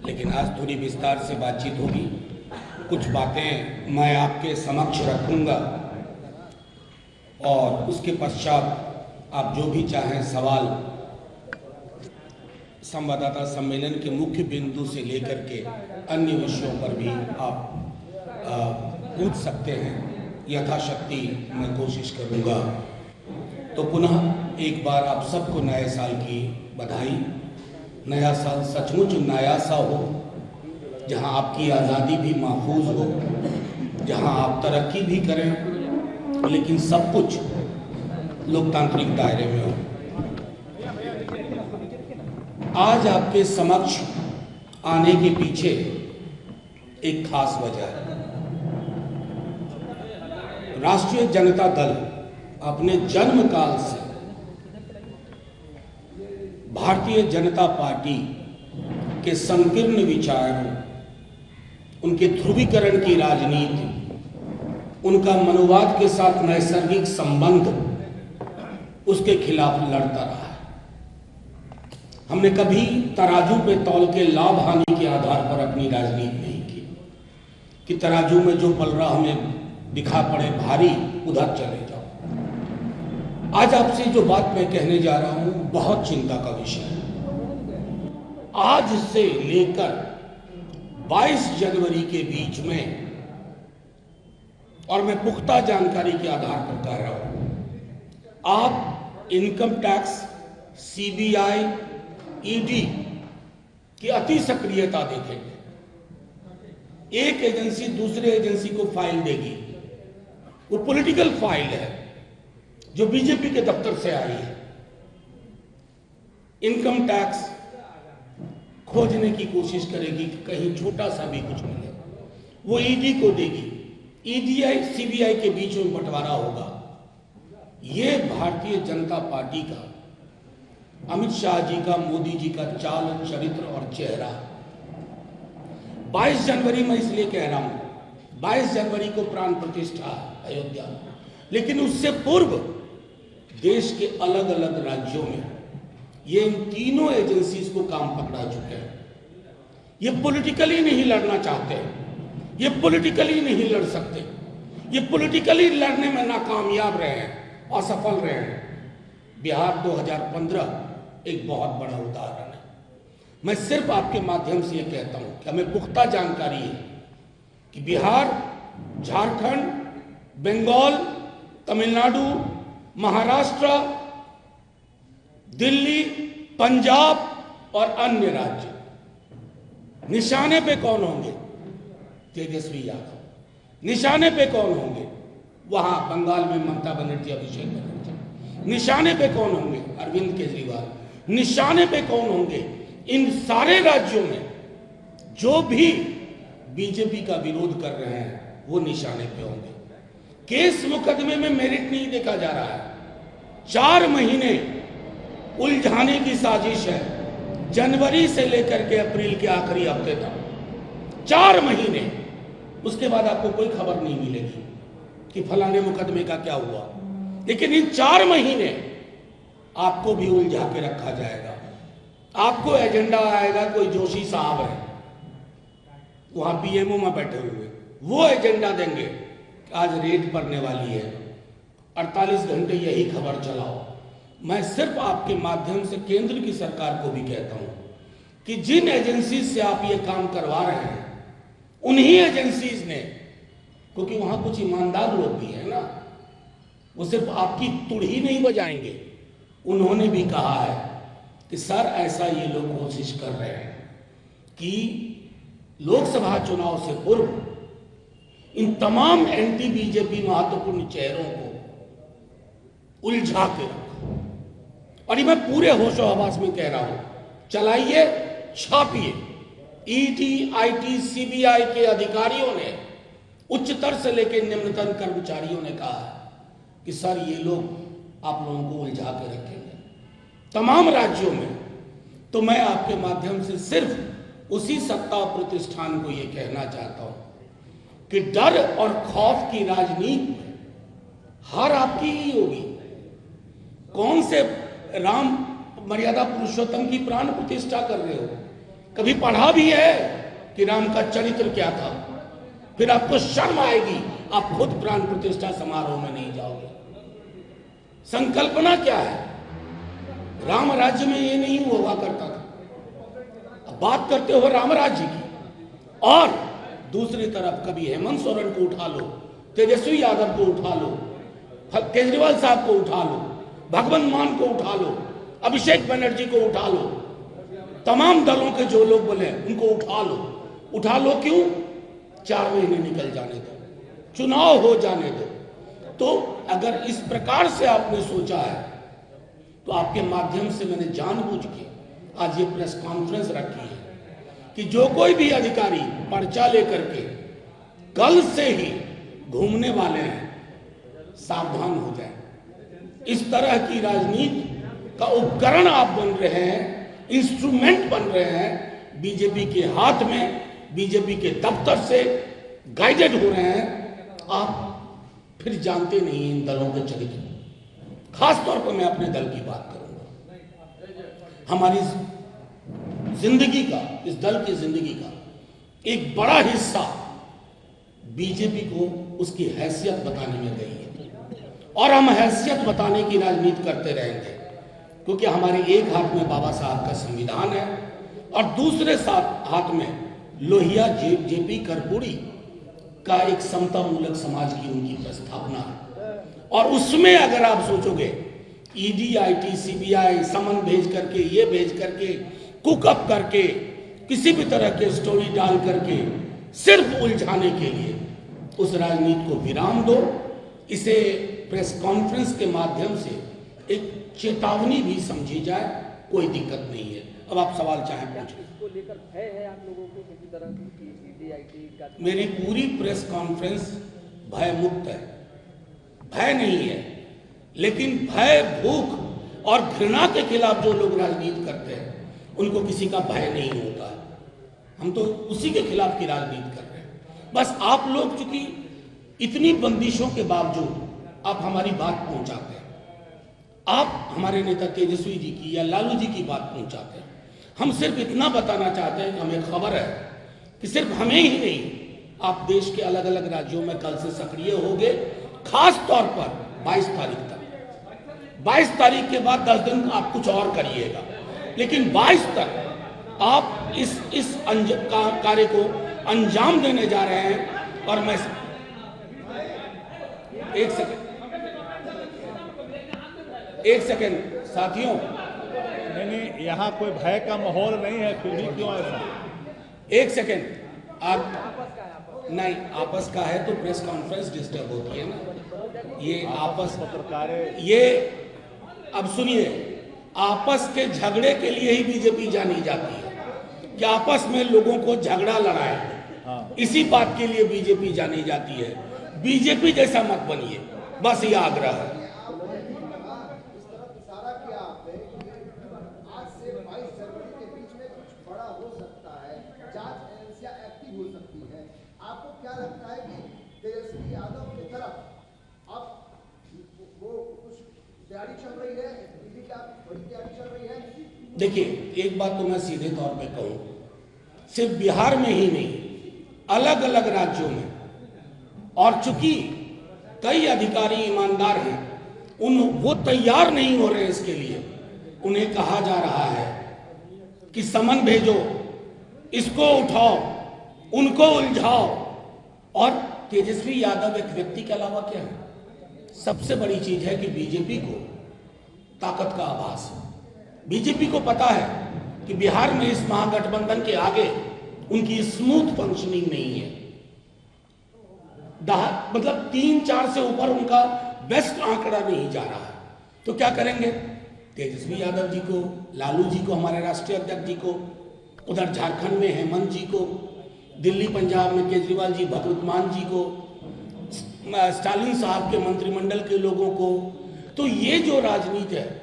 लेकिन आज थोड़ी विस्तार से बातचीत होगी। कुछ बातें मैं आपके समक्ष रखूंगा और उसके पश्चात आप जो भी चाहें सवाल संवाददाता सम्मेलन के मुख्य बिंदु से लेकर के अन्य विषयों पर भी आप पूछ सकते हैं। यथाशक्ति मैं कोशिश करूंगा। तो पुनः एक बार आप सबको नए साल की बधाई। नया साल सचमुच नया सा हो, जहां आपकी आज़ादी भी महफूज हो, जहां आप तरक्की भी करें, लेकिन सब कुछ लोकतांत्रिक दायरे में हो। आज आपके समक्ष आने के पीछे एक खास वजह है। राष्ट्रीय जनता दल अपने जन्म काल से भारतीय जनता पार्टी के संकीर्ण विचारों, उनके ध्रुवीकरण की राजनीति, उनका मनोवाद के साथ नैसर्गिक संबंध, उसके खिलाफ लड़ता रहा है। हमने कभी तराजू पे तौल के लाभ हानि के आधार पर अपनी राजनीति नहीं की कि तराजू में जो पलड़ा हमें दिखा पड़े भारी, उधर चले जाओ। आज आपसे जो बात मैं कहने जा रहा हूं बहुत चिंता का विषय है। आज से लेकर 22 जनवरी के बीच में, और मैं पुख्ता जानकारी के आधार पर कह रहा हूं, आप इनकम टैक्स, सीबीआई, ईडी की अति सक्रियता देखेंगे। एक एजेंसी दूसरे एजेंसी को फाइल देगी, वो पॉलिटिकल फाइल है जो बीजेपी के दफ्तर से आई है। इनकम टैक्स खोजने की कोशिश करेगी कि कहीं छोटा सा भी कुछ मिले, वो ईडी को देगी। ईडीआई सीबीआई के बीच में बंटवारा होगा। ये भारतीय जनता पार्टी का, अमित शाह जी का, मोदी जी का चाल, चरित्र और चेहरा। 22 जनवरी मैं इसलिए कह रहा हूं, 22 जनवरी को प्राण प्रतिष्ठा अयोध्या, लेकिन उससे पूर्व देश के अलग अलग राज्यों में ये इन तीनों एजेंसीज को काम पकड़ा चुके हैं। ये पॉलिटिकली नहीं लड़ना चाहते, ये पॉलिटिकली नहीं लड़ सकते, ये पॉलिटिकली लड़ने में नाकामयाब रहे हैं, असफल रहे हैं। बिहार 2015 एक बहुत बड़ा उदाहरण है। मैं सिर्फ आपके माध्यम से ये कहता हूं कि हमें पुख्ता जानकारी है कि बिहार, झारखंड, बंगाल, तमिलनाडु, महाराष्ट्र, दिल्ली, पंजाब और अन्य राज्य, निशाने पे कौन होंगे? तेजस्वी यादव। निशाने पे कौन होंगे? वहां बंगाल में ममता बनर्जी, अभिषेक बनर्जी। निशाने पे कौन होंगे? अरविंद केजरीवाल। निशाने पे कौन होंगे? इन सारे राज्यों में जो भी बीजेपी का विरोध कर रहे हैं वो निशाने पे होंगे। केस मुकदमे में मेरिट नहीं देखा जा रहा है। 4 महीने उलझाने की साजिश है, जनवरी से लेकर के अप्रैल के आखिरी हफ्ते तक। 4 महीने, उसके बाद आपको कोई खबर नहीं मिलेगी कि फलाने मुकदमे का क्या हुआ। लेकिन इन 4 महीने आपको भी उलझा के रखा जाएगा। आपको एजेंडा आएगा, कोई जोशी साहब है वहां पीएमओ में बैठे हुए, वो एजेंडा देंगे कि आज रेड पड़ने वाली है, 48 घंटे यही खबर चलाओ। मैं सिर्फ आपके माध्यम से केंद्र की सरकार को भी कहता हूं कि जिन एजेंसीज से आप ये काम करवा रहे हैं, उन्हीं एजेंसीज ने, क्योंकि वहां कुछ ईमानदार लोग भी है ना, वो सिर्फ आपकी तुड़ी नहीं बजाएंगे। उन्होंने भी कहा है कि सर ऐसा ये लोग कोशिश कर रहे हैं कि लोकसभा चुनाव से पूर्व इन तमाम एंटी बीजेपी महत्वपूर्ण चेहरों को उलझा के रखो। और ये मैं पूरे होशो हवास में कह रहा हूं, चलाइए, छापिए। ईडी, आईटी, सीबीआई के अधिकारियों ने, उच्चतर से लेकर निम्नतम कर्मचारियों ने कहा कि सर ये लोग आप लोगों को उलझा के रखेंगे तमाम राज्यों में। तो मैं आपके माध्यम से सिर्फ उसी सत्ता प्रतिष्ठान को ये कहना चाहता हूं कि डर और खौफ की राजनीति में हार आपकी ही होगी। कौन से राम मर्यादा पुरुषोत्तम की प्राण प्रतिष्ठा कर रहे हो? कभी पढ़ा भी है कि राम का चरित्र क्या था? फिर आपको शर्म आएगी, आप खुद प्राण प्रतिष्ठा समारोह में नहीं जाओगे। संकल्पना क्या है? राम राज्य में ये नहीं हुआ करता था। अब बात करते हो राम राज्य की, और दूसरी तरफ कभी हेमंत सोरेन को उठा लो, तेजस्वी यादव को उठा लो, केजरीवाल साहब को उठा लो, भगवंत मान को उठा लो, अभिषेक बनर्जी को उठा लो, तमाम दलों के जो लोग बोले उनको उठा लो। उठा लो क्यों? 4 महीने निकल जाने दो, चुनाव हो जाने दो। तो अगर इस प्रकार से आपने सोचा है तो आपके माध्यम से मैंने जानबूझ के आज ये प्रेस कॉन्फ्रेंस रखी है कि जो कोई भी अधिकारी पर्चा लेकर के कल से ही घूमने वाले हैं, सावधान हो जाए। इस तरह की राजनीति का उपकरण आप बन रहे हैं, इंस्ट्रूमेंट बन रहे हैं, बीजेपी के हाथ में, बीजेपी के दफ्तर से गाइडेड हो रहे हैं। आप फिर जानते नहीं इन दलों के चरित्र। खास तौर पर मैं अपने दल की बात करूंगा। हमारी जिंदगी का, इस दल की जिंदगी का एक बड़ा हिस्सा बीजेपी को उसकी हैसियत बताने में गई है, और हम हैसियत बताने की राजनीति करते रहेंगे, क्योंकि हमारे एक हाथ में बाबा साहब का संविधान है और दूसरे हाथ में लोहिया जेपी कर्पूरी का एक समता मूलक समाज की उनकी प्रस्तावना है। और उसमें अगर आप सोचोगे ईडी, आईटी, सीबीआई समन भेज करके, ये भेज करके, कुकअप करके, किसी भी तरह के स्टोरी डाल करके सिर्फ उलझाने के लिए उस राजनीति को विराम दो। इसे प्रेस कॉन्फ्रेंस के माध्यम से एक चेतावनी भी समझी जाए, कोई दिक्कत नहीं है। अब आप सवाल चाहें पूछें। इसको लेकर भय है आप लोगों को किसी तरह की ईडी, आईटी का? मेरी पूरी प्रेस कॉन्फ्रेंस भय मुक्त है, भय नहीं है। लेकिन भय, भूख और घृणा के खिलाफ जो लोग राजनीति करते हैं उनको किसी का भय नहीं होता है। हम तो उसी के खिलाफ की राजनीति कर रहे हैं। बस आप लोग चूंकि इतनी बंदिशों के बावजूद आप हमारी बात पहुंचाते हैं, आप हमारे नेता तेजस्वी जी की या लालू जी की बात पहुंचाते हैं। हम सिर्फ इतना बताना चाहते हैं कि हमें खबर है कि सिर्फ हमें ही नहीं, आप देश के अलग अलग राज्यों में कल से सक्रिय होंगे। खास तौर पर 22 तारीख तक, 22 तारीख के बाद 10 दिन आप कुछ और करिएगा, लेकिन 22 तक आप इस कार्य को अंजाम देने जा रहे हैं। और मैं एक सेकेंड साथियों, नहीं, यहाँ कोई भय का माहौल नहीं है, फिर भी क्यों ऐसा? एक सेकेंड, आप नहीं, आपस का है तो प्रेस कॉन्फ्रेंस डिस्टर्ब होती है ना। ये आपस पत्रकार, ये अब सुनिए, आपस के झगड़े के लिए ही बीजेपी जानी जाती है कि आपस में लोगों को झगड़ा लड़ाए। हाँ। इसी बात के लिए बीजेपी जानी जाती है। बीजेपी जैसा मत बनिए, बस ये आग्रह है। देखिए, एक बात तो मैं सीधे तौर पे कहूं, सिर्फ बिहार में ही नहीं, अलग अलग राज्यों में, और चूंकि कई अधिकारी ईमानदार हैं, वो तैयार नहीं हो रहे इसके लिए। उन्हें कहा जा रहा है कि समन भेजो, इसको उठाओ, उनको उलझाओ। और तेजस्वी यादव एक व्यक्ति के अलावा क्या है? सबसे बड़ी चीज है कि बीजेपी को ताकत का आभास है। बीजेपी को पता है कि बिहार में इस महागठबंधन के आगे उनकी स्मूथ फंक्शनिंग नहीं है। मतलब 3-4 से ऊपर उनका बेस्ट आंकड़ा नहीं जा रहा है। तो क्या करेंगे? तेजस्वी यादव जी को, लालू जी को, हमारे राष्ट्रीय अध्यक्ष जी को, उधर झारखंड में हेमंत जी को, दिल्ली पंजाब में केजरीवाल जी, भगवंत मान जी को, स्टालिन साहब के मंत्रिमंडल के लोगों को। तो ये जो राजनीति है,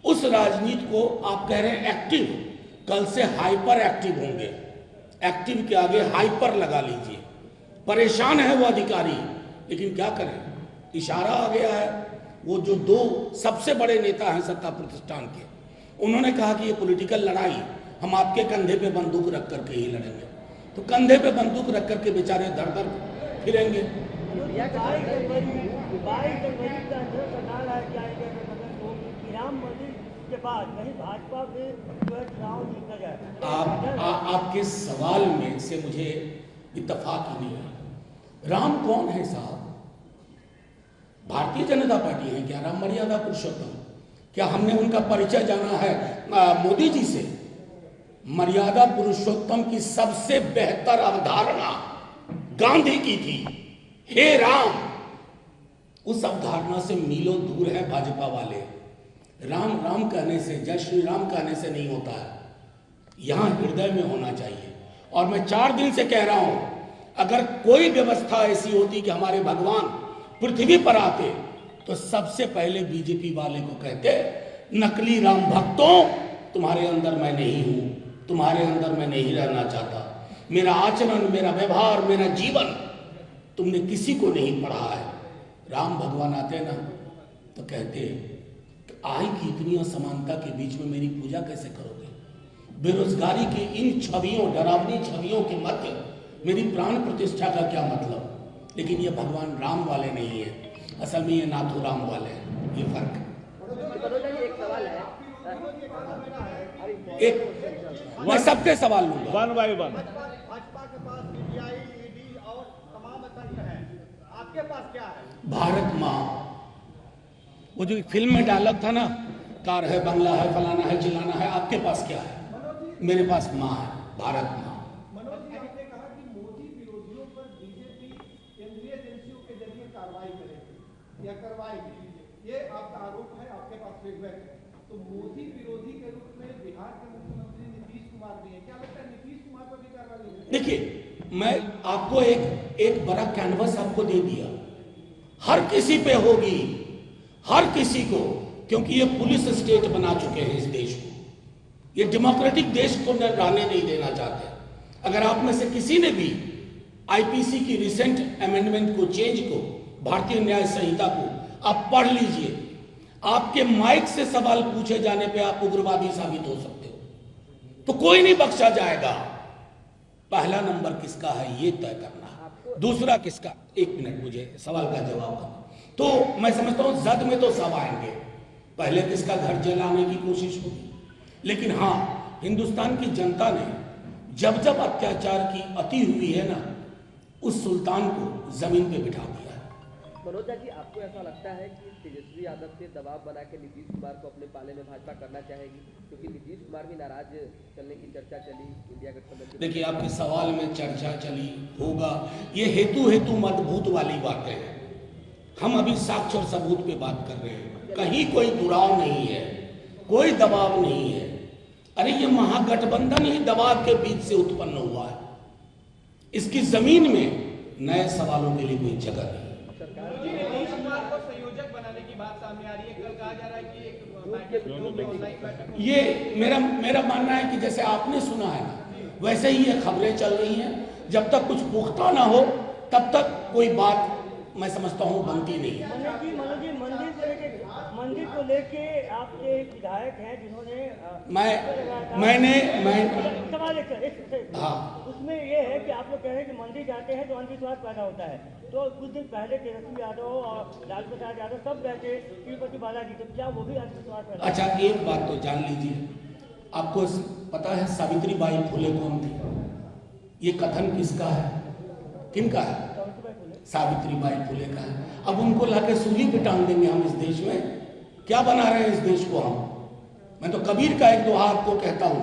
उस राजनीति को आप कह रहे हैं एक्टिव, कल से हाइपर एक्टिव होंगे। एक्टिव के आगे हाइपर लगा लीजिए। परेशान है वो अधिकारी, लेकिन क्या करें, इशारा आ गया है। वो जो 2 सबसे बड़े नेता हैं सत्ता प्रतिष्ठान के, उन्होंने कहा कि ये पॉलिटिकल लड़ाई हम आपके कंधे पे बंदूक रख करके ही लड़ेंगे। तो कंधे पे बंदूक रख करके बेचारे दर दर फिरेंगे। 22 जनवरी का जो सरकार जाएगा राम मंदिर के बाद कहीं भाजपा में जो है चुनाव जीता जाए। आपके सवाल में से मुझे इत्तेफाक ही नहीं है। राम कौन है साहब? भारतीय जनता पार्टी है क्या राम मर्यादा पुरुषोत्तम? क्या हमने उनका परिचय जाना है मोदी जी से? मर्यादा पुरुषोत्तम की सबसे बेहतर अवधारणा गांधी की थी, हे राम। उस अवधारणा से मीलों दूर है भाजपा वाले। राम राम कहने से, जय श्री राम कहने से नहीं होता है, यहां हृदय में होना चाहिए। और मैं 4 दिन से कह रहा हूं, अगर कोई व्यवस्था ऐसी होती कि हमारे भगवान पृथ्वी पर आते तो सबसे पहले बीजेपी वाले को कहते, नकली राम भक्तों, तुम्हारे अंदर मैं नहीं हूं, तुम्हारे अंदर मैं नहीं रहना चाहता। मेरा आचरण, मेरा व्यवहार, मेरा जीवन तुमने किसी को नहीं पढ़ा है। राम भगवान आते ना तो कहते आई की इतनी असमानता के बीच में मेरी पूजा कैसे करोगे? बेरोजगारी की इन छवियों, डरावनी छवियों के मध्य मेरी प्राण प्रतिष्ठा का क्या मतलब? लेकिन ये भगवान राम वाले नहीं है, असल में ये नाथुराम वाले हैं। ये फर्क है। एक सवाल है, एक मैं सबके सवाल लूंगा 1 by 1। भाजपा के पास सीबीआई, ईडी और तमाम तंत्र है, आपके पास क्या है? भारत माँ, वो जो फिल्म में डायलॉग था ना, कार है, बंगला है, फलाना है, चिलाना है, आपके पास क्या है? मेरे पास माँ है, भारत माँ। मनोज जी, आपने कहा कि मोदी विरोधियों पर बीजेपी केंद्रीय एजेंसियों के जरिए कार्रवाई करेगी या करवाएगी, ये आपका आरोप है, आपके पास फीडबैक है। तो मोदी विरोधी के रूप में बिहार के मुख्यमंत्री नीतीश कुमार भी है, क्या लगता है नीतीश कुमार पर भी कार्रवाई होगी? देखिए, मैं आपको एक बड़ा कैनवस आपको दे दिया, हर किसी पे होगी, हर किसी को, क्योंकि ये पुलिस स्टेट बना चुके हैं इस देश को। ये डेमोक्रेटिक देश को रहने नहीं देना चाहते। अगर आप में से किसी ने भी आईपीसी की रिसेंट अमेंडमेंट को, चेंज को, भारतीय न्याय संहिता को आप पढ़ लीजिए, आपके माइक से सवाल पूछे जाने पे आप उग्रवादी साबित हो सकते हो। तो कोई नहीं बख्शा जाएगा। पहला नंबर किसका है ये तय करना है, दूसरा किसका। 1 मिनट मुझे सवाल का जवाब दो। तो मैं समझता हूं जद में तो सब आएंगे, पहले किसका घर जलाने की कोशिश होगी। लेकिन हाँ, हिंदुस्तान की जनता ने जब जब अत्याचार की अति हुई है ना, उस सुल्तान को जमीन पे बिठा दिया है। मनोज जी, आपको ऐसा लगता है कि तेजस्वी यादव से दबाव बना के नीतीश कुमार को अपने पाले में भाजपा करना चाहेगी? क्योंकि नीतीश कुमार भी नाराज चलने की चर्चा चली इंडिया गठबंधन। देखिए, आपके सवाल में चर्चा चली होगा, ये हेतु मजबूत वाली बातें हैं। हम अभी साक्ष्य और सबूत पे बात कर रहे हैं, कहीं कोई दुराव नहीं है, कोई दबाव नहीं है। अरे ये महागठबंधन ही दबाव के बीच से उत्पन्न हुआ है। इसकी जमीन में नए सवालों के लिए कोई जगह नहीं। नीतीश कुमार को संयोजक बनाने की बात सामने आ रही है, कल कहा जा रहा है कि एक बैठक। ये मेरा मानना है कि जैसे आपने सुना है ना, वैसे ही ये खबरें चल रही हैं। जब तक कुछ पुख्ता ना हो तब तक कोई बात मैं समझता हूँ बनती नहीं है। मनोज जी, मंदिर को लेके आपके एक विधायक हैं जिन्होंने सवाल हाँ, उसमें ये है कि आप लोग कह रहे हैं कि मंदिर जाते हैं तो अंधविश्वास पैदा होता है। तो कुछ दिन पहले तेजस्वी यादव और लालू प्रसाद यादव सब गए थे तिरुपति बालाजी, तो क्या वो भी अंधविश्वास पैदा? अच्छा, एक बात तो जान लीजिए, आपको पता है सावित्री बाई फुले कौन थी? ये कथन किसका है, किनका है? सावित्री बाई फुले का है। अब उनको लाके सूली पे टांग देंगे हम इस देश में? क्या बना रहे हैं इस देश को हम? मैं तो कबीर का एक दोहा आपको कहता हूं,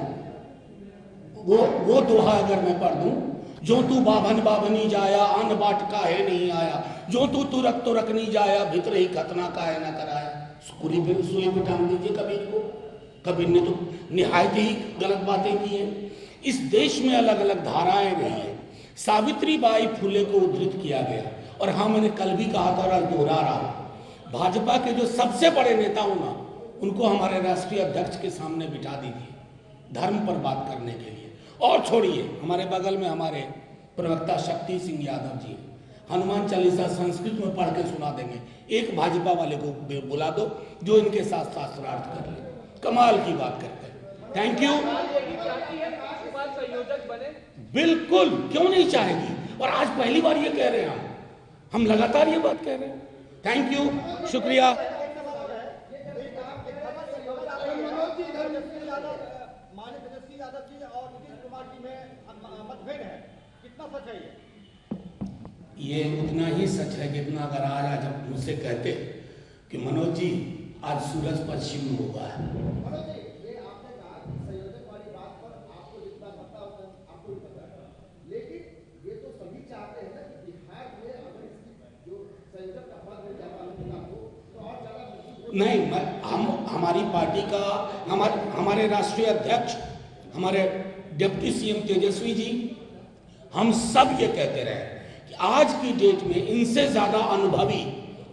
वो दोहा अगर मैं पढ़ दूं, जो तू बाभन बाभनी जाया, अन्न बाट काहे नहीं आया, जो तू तुरक तुरक नहीं जाया, भीतर ही खतना काहे ना कराया। सूली पे टांग दीजिए कबीर को। कबीर ने तो निहायत ही गलत बातें की हैं। इस देश में अलग अलग धाराएं रही हैं। सावित्री बाई फुले को उद्धृत किया गया। और हाँ, मैंने कल भी कहा था और दोहरा रहा हूं, भाजपा के जो सबसे बड़े नेता हो ना, उनको हमारे राष्ट्रीय अध्यक्ष के सामने बिठा दीजिए धर्म पर बात करने के लिए। और छोड़िए, हमारे बगल में हमारे प्रवक्ता शक्ति सिंह यादव जी हनुमान चालीसा संस्कृत में पढ़ के सुना देंगे। एक भाजपा वाले को बुला दो जो इनके साथ शास्त्रार्थ कर ले। कमाल की बात करते हैं। Thank you. चाहती है नीतीश कुमार संयोजक बने? बिल्कुल, क्यों नहीं चाहेगी, और आज पहली बार ये कह रहे हैं हम लगातार ये बात कह रहे हैं। थैंक यू, शुक्रिया। माननीय तेजस्वी यादव जी और नीतीश कुमार जी में मतभेद है, कितना सच है ये? ये उतना ही सच है जितना अगर आज आप मुझसे कहते कि मनोज जी आज सूरज पश्चिम में हुआ है। मनोज जी, ये आपने कहा कि संयोजक वाली बात पर आपको जितना पता होता है आपको भी पता है, लेकिन ये तो सभी चाहते हैं ना कि बिहार में अगर इसकी जो संयोजक का पद मिल जाता है तो और ज्यादा नहीं, हमारी पार्टी का हमारे राष्ट्रीय अध्यक्ष, हमारे डिप्टी सीएम तेजस्वी जी, हम सब ये कहते रहे कि आज की डेट में इनसे ज्यादा अनुभवी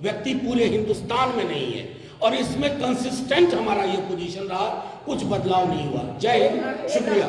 व्यक्ति पूरे हिंदुस्तान में नहीं है, और इसमें कंसिस्टेंट हमारा ये पोजीशन रहा, कुछ बदलाव नहीं हुआ। जय हिंद, शुक्रिया।